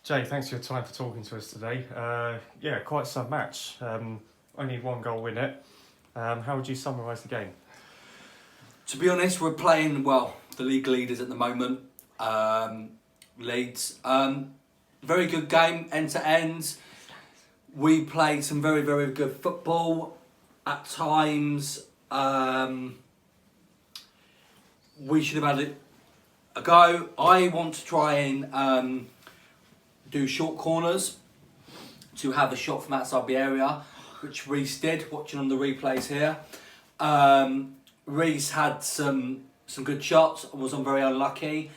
Jay, thanks for your time for talking to us today. Yeah, quite some match. Only one goal in it. How would you summarise the game? To be honest, we're playing, well, the league leaders at the moment. Leeds. Very good game, end to end. We played some very, very good football. At times, we should have had a go. I want to try and do short corners to have a shot from outside the area, which Reece did, watching on the replays here. Reece had some good shots and was very unlucky.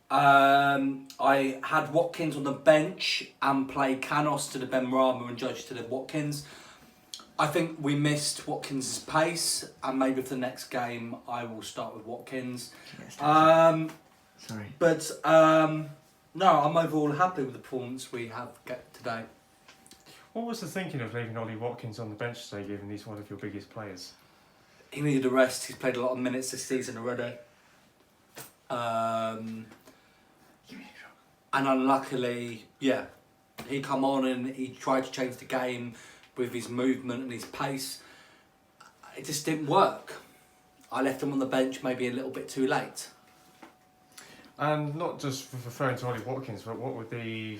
I had Watkins on the bench and played Canos to the Benrahma and Judge to the Watkins. I think we missed Watkins' pace, and maybe for the next game I will start with Watkins. Sorry. But no, I'm overall happy with the performance we have got today. What was the thinking of leaving Ollie Watkins on the bench today, given he's one of your biggest players? He needed a rest. He's played a lot of minutes this season already. And unluckily, yeah, he come on and he tried to change the game with his movement and his pace. It just didn't work. I left him on the bench maybe a little bit too late. And not just referring to Ollie Watkins, but what were the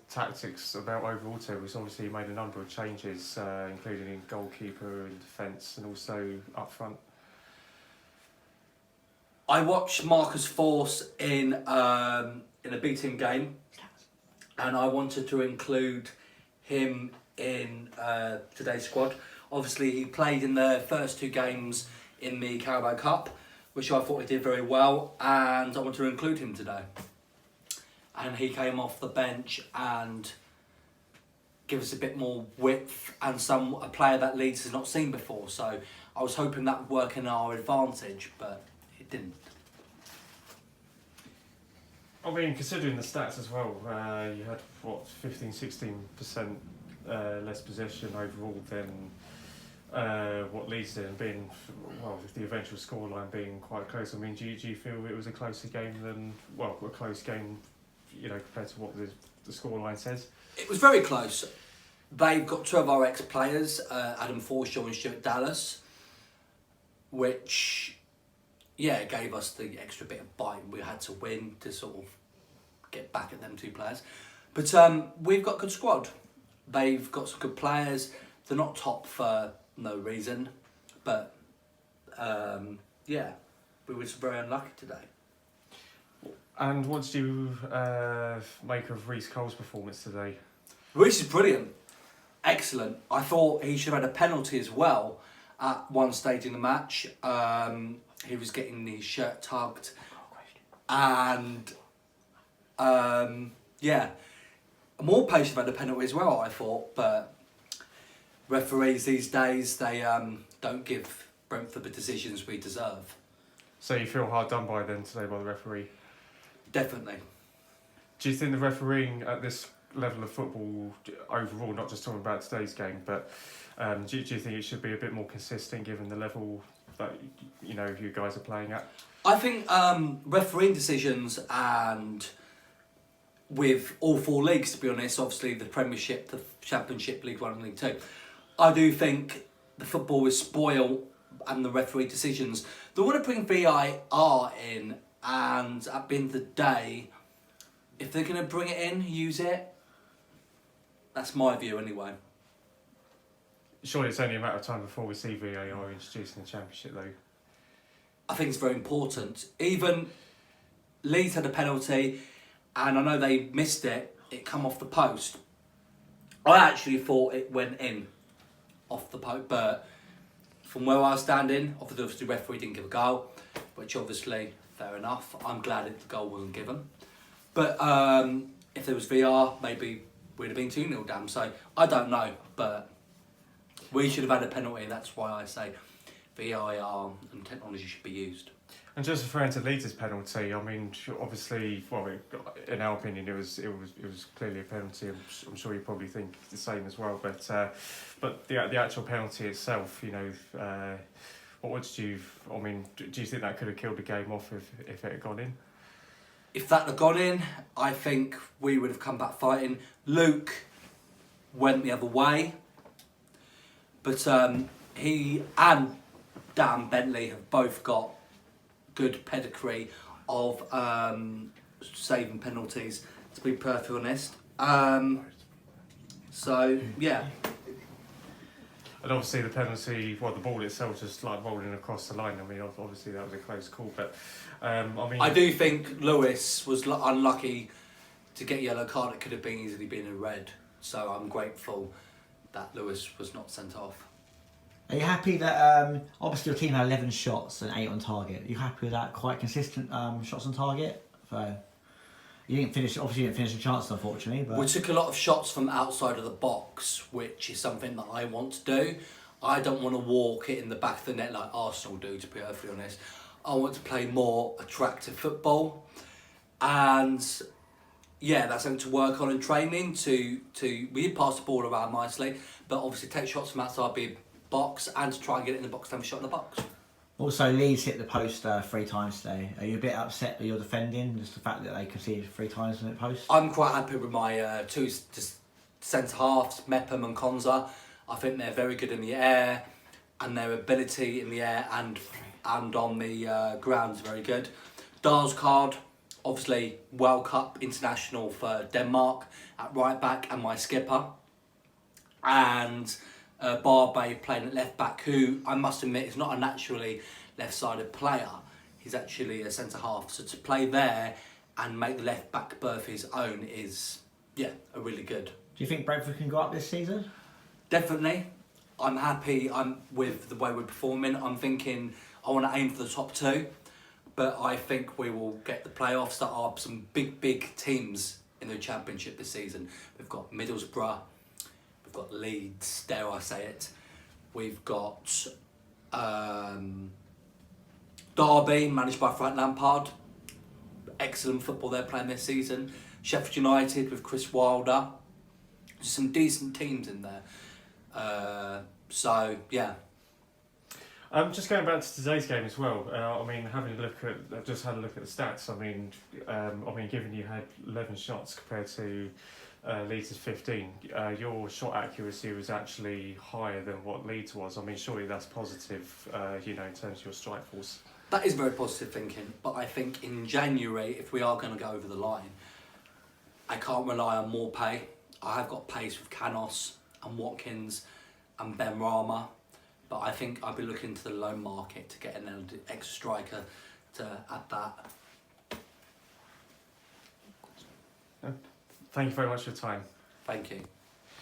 tactics about overall too? Because obviously he made a number of changes, including in goalkeeper and defence, and also up front. I watched Marcus Force in a B team game, and I wanted to include him in today's squad. Obviously, he played in the first two games in the Carabao Cup, which I thought he did very well, and I want to include him today. And he came off the bench and give us a bit more width and a player that Leeds has not seen before. So I was hoping that would work in our advantage, but it didn't. I mean, considering the stats as well, you had, 15-16% less possession overall than what Leeds did, and being, with the eventual scoreline being quite close. I mean, do you feel it was a closer game than, a close game, compared to what the scoreline says? It was very close. They've got two of our ex-players, Adam Forshaw and Stuart Dallas, which, gave us the extra bit of bite. We had to win to sort of get back at them two players. But we've got a good squad. They've got some good players. They're not top for no reason, but we were very unlucky today. And what did you make of Reece Cole's performance today? Reece is brilliant, excellent. I thought he should have had a penalty as well at one stage in the match. He was getting his shirt tugged, and more pace should have had a penalty as well, I thought, but referees these days, they don't give Brentford the decisions we deserve. So you feel hard done by then today by the referee? Definitely. Do you think the refereeing at this level of football overall, not just talking about today's game, but do you think it should be a bit more consistent given the level that you guys are playing at? I think refereeing decisions, and with all four leagues, to be honest, obviously the Premiership, the Championship, League One and League Two, I do think the football is spoiled and the referee decisions. They want to bring VAR in, and at the end of the day, if they're going to bring it in, use it. That's my view anyway. Surely it's only a matter of time before we see VAR introduced in the Championship though. I think it's very important. Even Leeds had a penalty, and I know they missed it. It come off the post. I actually thought it went in off the post, but from where I was standing, obviously the referee didn't give a goal, which obviously, fair enough. I'm glad that the goal wasn't given. But if there was VR, maybe we'd have been 2-0 down. So I don't know, but we should have had a penalty. That's why I say VAR and technology should be used. And just referring to Leeds' penalty, I mean, obviously, in our opinion, it was clearly a penalty. I'm sure you probably think the same as well. But the actual penalty itself, what did you? I mean, do you think that could have killed the game off if it had gone in? If that had gone in, I think we would have come back fighting. Luke went the other way, but he and Dan Bentley have both got good pedigree of saving penalties, to be perfectly honest. So, yeah. And obviously the penalty, well, the ball itself just like rolling across the line. I mean, obviously that was a close call, but I mean, I do think Lewis was unlucky to get a yellow card. It could have been easily been a red. So I'm grateful that Lewis was not sent off. Are you happy that obviously your team had 11 shots and 8 on target? Are you happy with that? Quite consistent shots on target. So you didn't finish. Obviously, you didn't finish the chance, unfortunately. But we took a lot of shots from outside of the box, which is something that I want to do. I don't want to walk it in the back of the net like Arsenal do, to be perfectly honest. I want to play more attractive football, and yeah, that's something to work on in training. We pass the ball around nicely, but obviously take shots from outside the box and to try and get it in the box, to have a shot in the box. Also, Leeds hit the post 3 times today. Are you a bit upset that you're defending, just the fact that they conceded 3 times in the post? I'm quite happy with my two centre halves, Mepham and Konza. I think they're very good in the air, and their ability in the air and on the ground is very good. Dahlsgaard, obviously World Cup international for Denmark at right back, and my skipper. And Barbe playing at left back, who I must admit is not a naturally left-sided player. He's actually a centre half. So to play there and make the left back berth his own is, yeah, a really good. Do you think Brentford can go up this season? Definitely. I'm happy with the way we're performing. I'm thinking I want to aim for the top 2, but I think we will get the playoffs. There are some big teams in the Championship this season. We've got Middlesbrough. We've got Leeds, dare I say it. We've got Derby, managed by Frank Lampard. Excellent football they're playing this season. Sheffield United with Chris Wilder. Some decent teams in there. So, yeah. Just going back to today's game as well. I mean, I've just had a look at the stats. I mean, given you had 11 shots compared to Leeds' 15, your shot accuracy was actually higher than what Leeds was. I mean, surely that's positive, in terms of your strike force. That is very positive thinking, but I think in January, if we are going to go over the line, I can't rely on more pay. I have got pace with Canos and Watkins and Ben Rama, but I think I'll be looking to the loan market to get an extra striker to add that. Thank you very much for your time. Thank you.